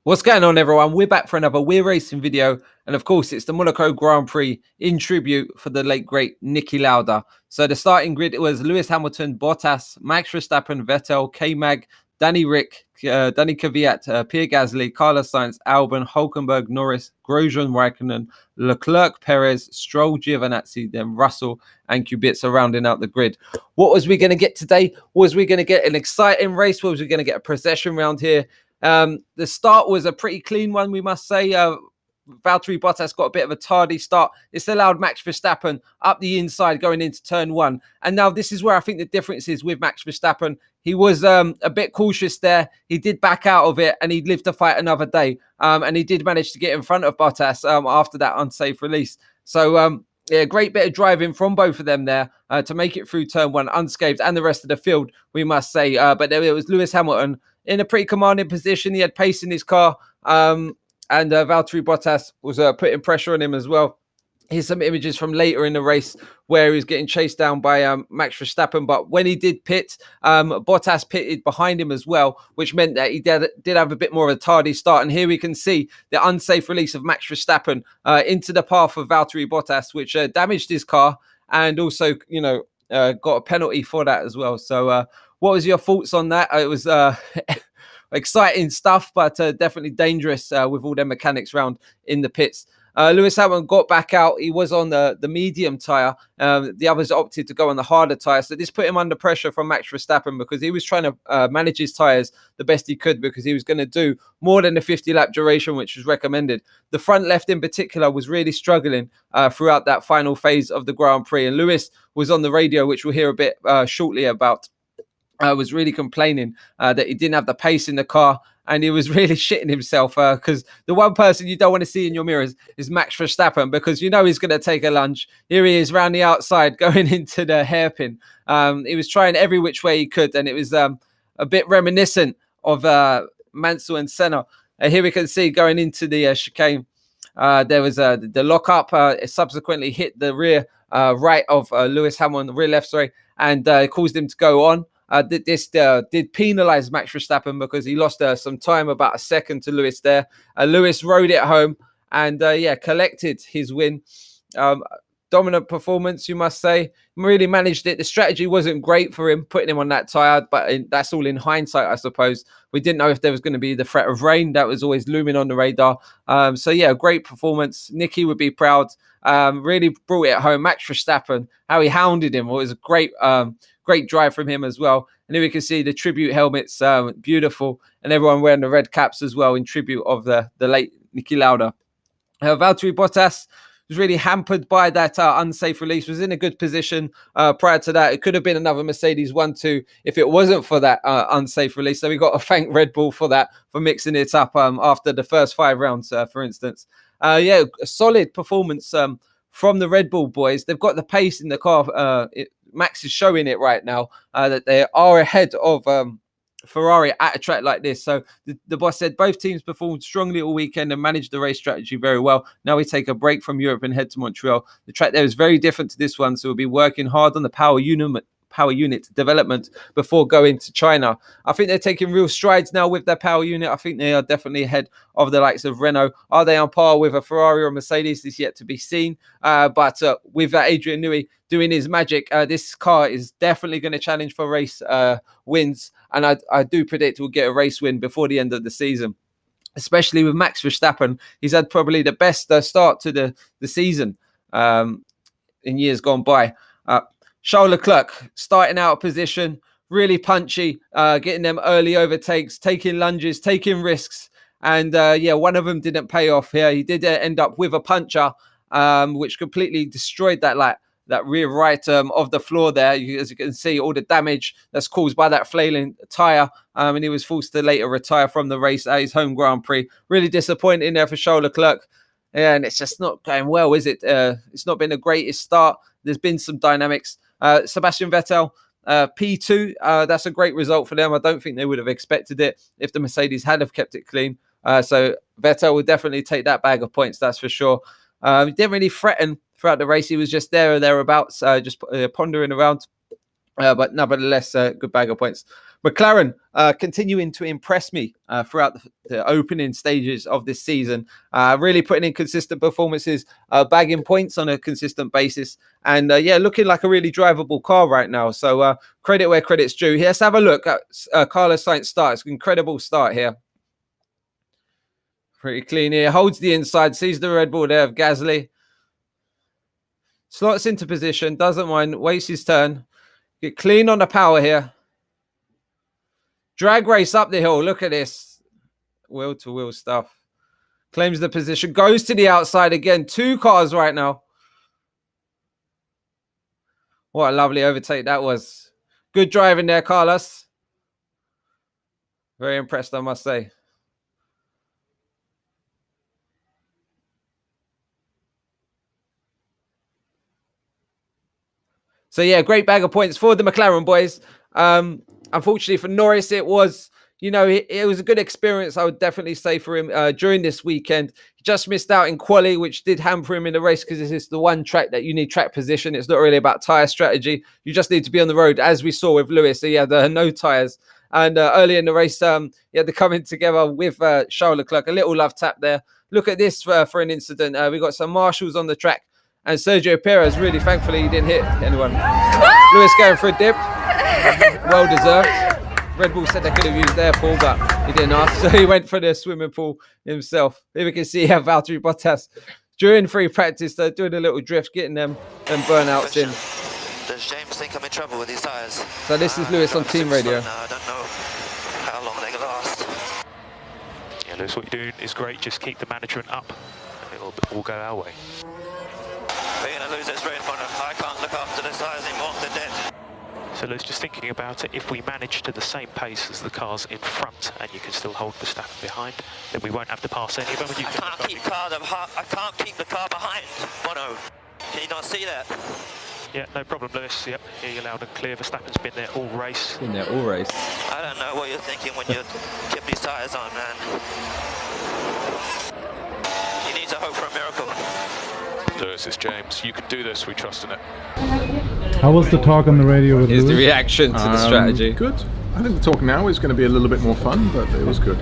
What's going on, everyone? We're back for another We're Racing video. And of course, it's the Monaco Grand Prix in tribute for the late, great Niki Lauda. So the starting grid was Lewis Hamilton, Bottas, Max Verstappen, Vettel, K-Mag, Danny Rick, Danny Kvyat, Pierre Gasly, Carlos Sainz, Albon, Hulkenberg, Norris, Grosjean, Raikkonen, Leclerc, Perez, Stroll, Giovinazzi, then Russell and Kubica rounding out the grid. What was we going to get today? Was we going to get an exciting race? Was we going to get a procession round here? The start was a pretty clean one, we must say. Valtteri Bottas got a bit of a tardy start. This allowed Max Verstappen up the inside going into turn one. And now this is where I think the difference is with Max Verstappen. He was a bit cautious there. He did back out of it and he lived to fight another day. And he did manage to get in front of Bottas after that unsafe release. So, yeah, great bit of driving from both of them there to make it through turn one unscathed, and the rest of the field, we must say. But there it was Lewis Hamilton in a pretty commanding position. He had pace in his car, and Valtteri Bottas was putting pressure on him as well. Here's some images from later in the race where he was getting chased down by Max Verstappen. But when he did pit, Bottas pitted behind him as well, which meant that he did have a bit more of a tardy start. And here we can see the unsafe release of Max Verstappen into the path of Valtteri Bottas, which damaged his car and also, got a penalty for that as well. So what was your thoughts on that? It was exciting stuff, but definitely dangerous with all their mechanics round in the pits. Lewis Hamilton got back out. He was on the medium tyre. The others opted to go on the harder tyre. So this put him under pressure from Max Verstappen because he was trying to manage his tyres the best he could, because he was going to do more than the 50-lap duration, which was recommended. The front left in particular was really struggling throughout that final phase of the Grand Prix. And Lewis was on the radio, which we'll hear a bit shortly about. Was really complaining that he didn't have the pace in the car, and he was really shitting himself because the one person you don't want to see in your mirrors is Max Verstappen, because you know he's going to take a lunge. Here he is round the outside going into the hairpin. He was trying every which way he could, and it was a bit reminiscent of Mansell and Senna. Here we can see going into the chicane. There was the lockup. It subsequently hit the rear right of Lewis Hamilton, the rear left, sorry, and caused him to go on. This did penalise Max Verstappen because he lost some time, about a second to Lewis there. Lewis rode it home and, collected his win. Dominant performance, you must say. Really managed it. The strategy wasn't great for him, putting him on that tyre, but that's all in hindsight, I suppose. We didn't know if there was going to be the threat of rain. That was always looming on the radar. Great performance. Niki would be proud. Really brought it home. Max Verstappen, how he hounded him. It was a great drive from him as well. And here we can see the tribute helmets, beautiful, and everyone wearing the red caps as well in tribute of the late Niki Lauda. Valtteri Bottas was really hampered by that unsafe release, was in a good position prior to that. It could have been another Mercedes 1-2 if it wasn't for that unsafe release. So we got to thank Red Bull for that, for mixing it up after the first 5 rounds, for instance. A solid performance from the Red Bull boys. They've got the pace in the car. Max is showing it right now that they are ahead of Ferrari at a track like this. So the boss said both teams performed strongly all weekend and managed the race strategy very well. Now we take a break from Europe and head to Montreal. The track there is very different to this one, so we'll be working hard on the power unit development before going to China. I think they're taking real strides now with their power unit. I think they are definitely ahead of the likes of Renault. Are they on par with a Ferrari or Mercedes? This is yet to be seen. But with Adrian Newey doing his magic, this car is definitely going to challenge for race wins. And I do predict we'll get a race win before the end of the season, especially with Max Verstappen. He's had probably the best start to the season in years gone by. Charles Leclerc starting out of position, really punchy, getting them early overtakes, taking lunges, taking risks. And one of them didn't pay off here. He did end up with a puncher, which completely destroyed that rear right of the floor there. As you can see, all the damage that's caused by that flailing tyre. And he was forced to later retire from the race at his home Grand Prix. Really disappointing there for Charles Leclerc. And it's just not going well, is it? It's not been the greatest start. There's been some dynamics. Sebastian Vettel, P2, that's a great result for them. I don't think they would have expected it if the Mercedes had have kept it clean. So Vettel will definitely take that bag of points, that's for sure. He didn't really threaten throughout the race. He was just there or thereabouts, just pondering around. But nevertheless, good bag of points. McLaren continuing to impress me throughout the opening stages of this season, really putting in consistent performances, bagging points on a consistent basis, and looking like a really drivable car right now. So credit where credit's due. Let's have a look at Carlos Sainz start. It's an incredible start here. Pretty clean here. Holds the inside, sees the Red Bull there of Gasly. Slots into position, doesn't mind, waits his turn. Get clean on the power here. Drag race up the hill. Look at this. Wheel-to-wheel stuff. Claims the position. Goes to the outside again. 2 cars right now. What a lovely overtake that was. Good driving there, Carlos. Very impressed, I must say. So, yeah, great bag of points for the McLaren boys. Unfortunately for Norris, it was, it was a good experience, I would definitely say, for him during this weekend. He just missed out in quali, which did hamper him in the race because this is the one track that you need track position. It's not really about tyre strategy. You just need to be on the road, as we saw with Lewis. So he had no tyres. And early in the race, he had the coming together with Charles Leclerc. A little love tap there. Look at this for an incident. We got some marshals on the track. And Sergio Perez, really thankfully, he didn't hit anyone. Lewis going for a dip. Well deserved. Red Bull said they could have used their pool, but he didn't ask. So he went for the swimming pool himself. Here we can see Valtteri Bottas during free practice, doing a little drift, getting them burnouts in. Does James think I'm in trouble with these tyres? So this is Lewis on team radio. I don't know how long they can last. Yeah, Lewis, what you're doing is great. Just keep the management up and it'll all go our way. We're going to lose this race, I can't look after the tyres anymore, they're dead. So Lewis, just thinking about it, if we manage to the same pace as the cars in front and you can still hold Verstappen behind, then we won't have to pass any of them. I can't keep the car behind, Bono. Can you not see that? Yeah, no problem, Lewis. Yep, hear you loud and clear. Verstappen's been there all race. Been there all race. I don't know what you're thinking when you keep these tyres on, man. You need to hope for a miracle. Lewis, it's James. You can do this. We trust in it. How was the talk on the radio with Here's Lewis? the reaction to the strategy. Good. I think the talk now is going to be a little bit more fun, but it was good.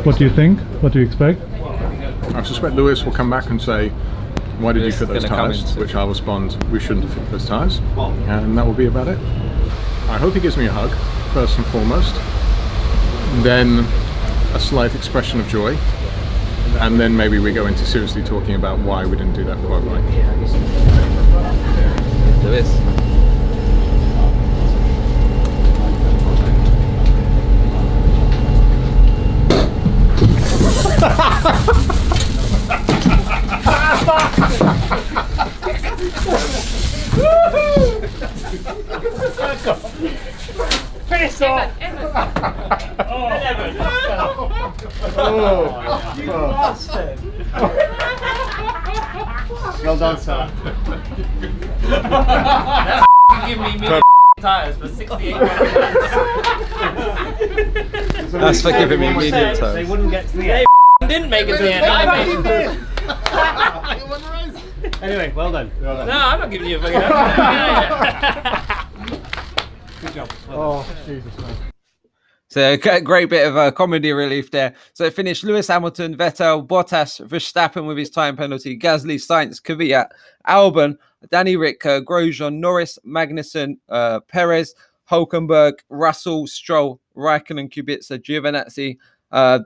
What do you think? What do you expect? I suspect Lewis will come back and say, why did you fit those tyres? into- Which I'll respond, we shouldn't have fit those tyres. And that will be about it. I hope he gives me a hug, first and foremost. Then a slight expression of joy. And then maybe we go into seriously talking about why we didn't do that quite right. Lewis. Piss off! You bastard! Well done, sir. Give me million tyres for 68 That's for giving me medium They toes. wouldn't get to the end. Didn't make it to the end. Anyway, well done. No, I'm not giving you a fucking Good job. Oh, Jesus, man. So a great bit of comedy relief there. So it finished Lewis Hamilton, Vettel, Bottas, Verstappen with his time penalty, Gasly, Sainz, Kvyat, Albon, Danny Rick, Grosjean, Norris, Magnussen, Perez, Hulkenberg, Russell, Stroll, Raikkonen, Kubica, Giovinazzi.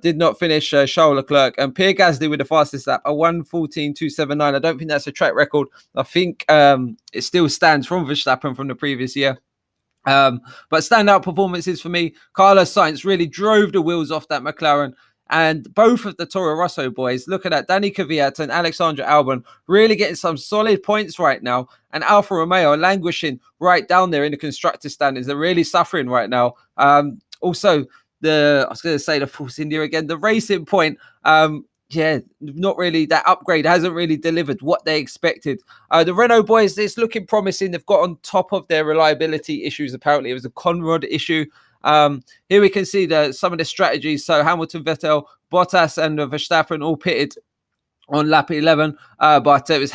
Did not finish Charles Leclerc, and Pierre Gasly with the fastest lap, a 1:14.279. I don't think that's a track record. I think it still stands from Verstappen from the previous year. But standout performances for me, Carlos Sainz really drove the wheels off that McLaren, and both of the Toro Rosso boys, look at that, Danny Kvyat and Alexander Albon, really getting some solid points right now, and Alfa Romeo languishing right down there in the constructor standings. They're really suffering right now. Also, I was going to say the Force India again, the Racing Point, not really, that upgrade hasn't really delivered what they expected. The Renault boys, it's looking promising. They've got on top of their reliability issues. Apparently, it was a conrod issue. Here we can see some of the strategies. So Hamilton, Vettel, Bottas, and Verstappen all pitted on lap 11. But it was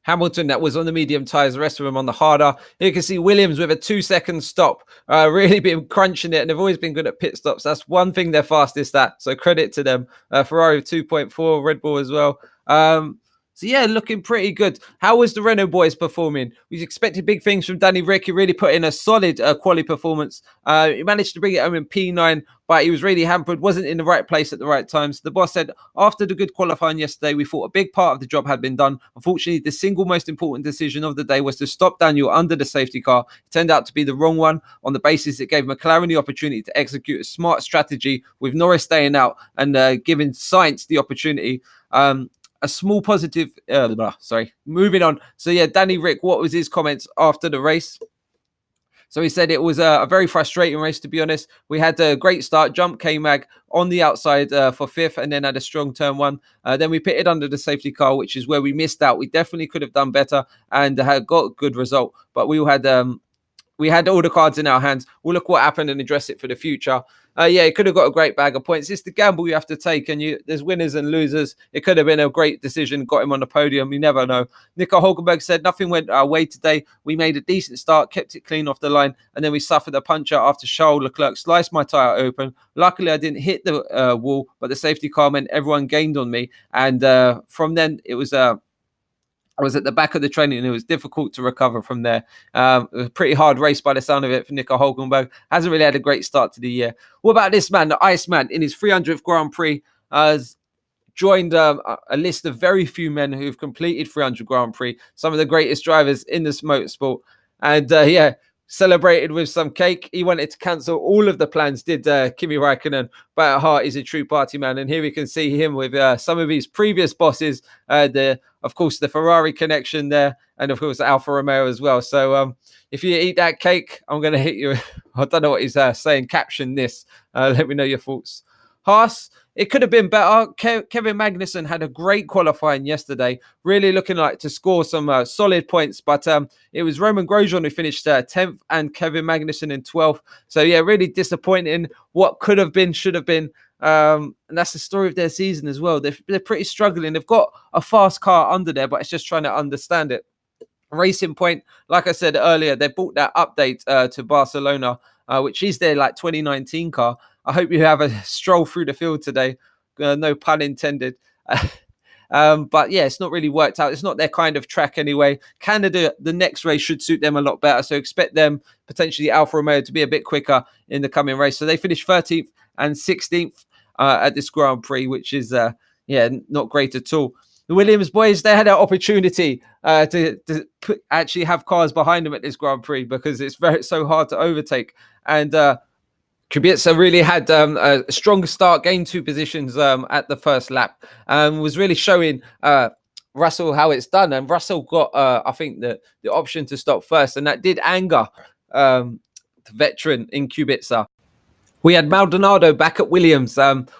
Hamilton, that was on the medium tyres, the rest of them on the harder. You can see Williams with a 2-second stop, really been crunching it, and they've always been good at pit stops. That's one thing they're fastest at, so credit to them. Ferrari 2.4, Red Bull as well. So yeah, looking pretty good. How was the Renault boys performing? We expected big things from Danny Rick. He really put in a solid quali performance. He managed to bring it home in P9, but he was really hampered, wasn't in the right place at the right time. So the boss said, after the good qualifying yesterday, we thought a big part of the job had been done. Unfortunately, the single most important decision of the day was to stop Daniel under the safety car. It turned out to be the wrong one on the basis it gave McLaren the opportunity to execute a smart strategy with Norris staying out and giving Sainz the opportunity. A small positive, moving on. So yeah, Danny Rick, what was his comments after the race? So he said it was a very frustrating race, to be honest. We had a great start, jump K-Mag on the outside for 5th, and then had a strong turn 1. Then we pitted under the safety car, which is where we missed out. We definitely could have done better and had got a good result, but we had all the cards in our hands. We'll look what happened and address it for the future. Yeah, it could have got a great bag of points. It's the gamble you have to take, and there's winners and losers. It could have been a great decision, got him on the podium. You never know. Nico Hulkenberg said, nothing went our way today. We made a decent start, kept it clean off the line, and then we suffered a puncher after Charles Leclerc sliced my tyre open. Luckily, I didn't hit the wall, but the safety car meant everyone gained on me. And from then, it was... I was at the back of the training and it was difficult to recover from there. It was a pretty hard race by the sound of it for Nico Hulkenberg. Hasn't really had a great start to the year. What about this man, the Iceman, in his 300th Grand Prix, has joined a list of very few men who've completed 300 Grand Prix, some of the greatest drivers in this motorsport. And yeah, celebrated with some cake. He wanted to cancel all of the plans, did Kimi Räikkönen, but at heart, he's a true party man. And here we can see him with some of his previous bosses, of course, the Ferrari connection there, and of course, Alfa Romeo as well. So if you eat that cake, I'm going to hit you. I don't know what he's saying. Caption this. Let me know your thoughts. Haas, it could have been better. Kevin Magnussen had a great qualifying yesterday, really looking like to score some solid points, but it was Roman Grosjean who finished 10th and Kevin Magnussen in 12th. So yeah, really disappointing. What could have been, should have been. And that's the story of their season as well. They're pretty struggling. They've got a fast car under there, but it's just trying to understand it. Racing Point, like I said earlier, they brought that update to Barcelona, which is their 2019 car. I hope you have a stroll through the field today. No pun intended. But yeah, it's not really worked out. It's not their kind of track anyway. Canada, the next race should suit them a lot better. So expect them, potentially Alfa Romeo, to be a bit quicker in the coming race. So they finished 13th and 16th at this Grand Prix, which is, not great at all. The Williams boys, they had an opportunity to actually have cars behind them at this Grand Prix because it's so hard to overtake. And Kubica really had a strong start, gained 2 positions at the first lap, and was really showing Russell how it's done. And Russell got, I think, the option to stop first, and that did anger the veteran in Kubica. We had Maldonado back at Williams.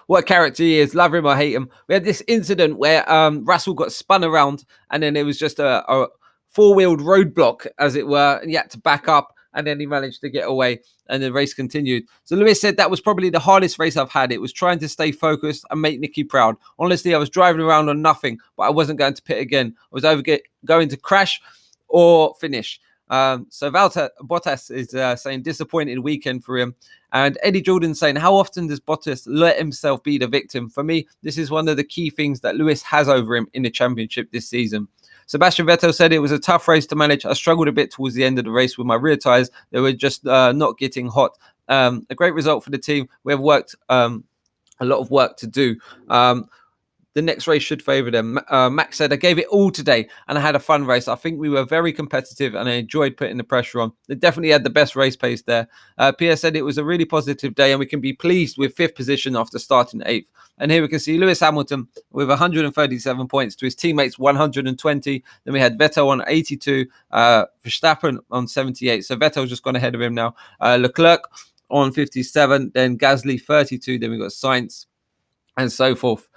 What a character he is. Love him or hate him. We had this incident where Russell got spun around and then it was just a four-wheeled roadblock, as it were. And he had to back up and then he managed to get away and the race continued. So Lewis said that was probably the hardest race I've had. It was trying to stay focused and make Nicky proud. Honestly, I was driving around on nothing, but I wasn't going to pit again. I was either going to crash or finish. So Valtteri Bottas is saying disappointed weekend for him. And Eddie Jordan saying, how often does Bottas let himself be the victim? For me, this is one of the key things that Lewis has over him in the championship this season. Sebastian Vettel said it was a tough race to manage. I struggled a bit towards the end of the race with my rear tyres. They were just not getting hot. A great result for the team. We have worked a lot of work to do. The next race should favour them. Max said, I gave it all today and I had a fun race. I think we were very competitive and I enjoyed putting the pressure on. They definitely had the best race pace there. Pierre said it was a really positive day and we can be pleased with 5th position after starting 8th. And here we can see Lewis Hamilton with 137 points to his teammates 120. Then we had Vettel on 82, Verstappen on 78. So Vettel's just gone ahead of him now. Leclerc on 57, then Gasly 32. Then we got Sainz and so forth.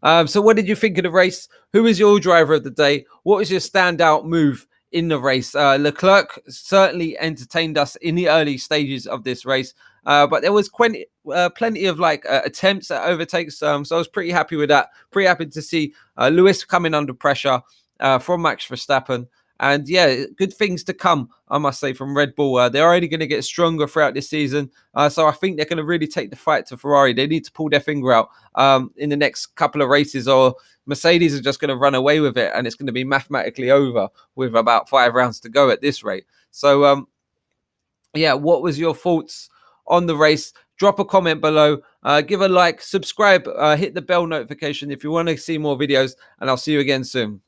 So what did you think of the race? Who was your driver of the day? What was your standout move in the race? Leclerc certainly entertained us in the early stages of this race, but there was plenty of attempts at overtakes. So I was pretty happy with that. Pretty happy to see Lewis coming under pressure from Max Verstappen. And yeah, good things to come, I must say, from Red Bull. They're only going to get stronger throughout this season. So I think they're going to really take the fight to Ferrari. They need to pull their finger out in the next couple of races, or Mercedes are just going to run away with it. And it's going to be mathematically over with about 5 rounds to go at this rate. So, yeah, what was your thoughts on the race? Drop a comment below, give a like, subscribe, hit the bell notification if you want to see more videos, and I'll see you again soon.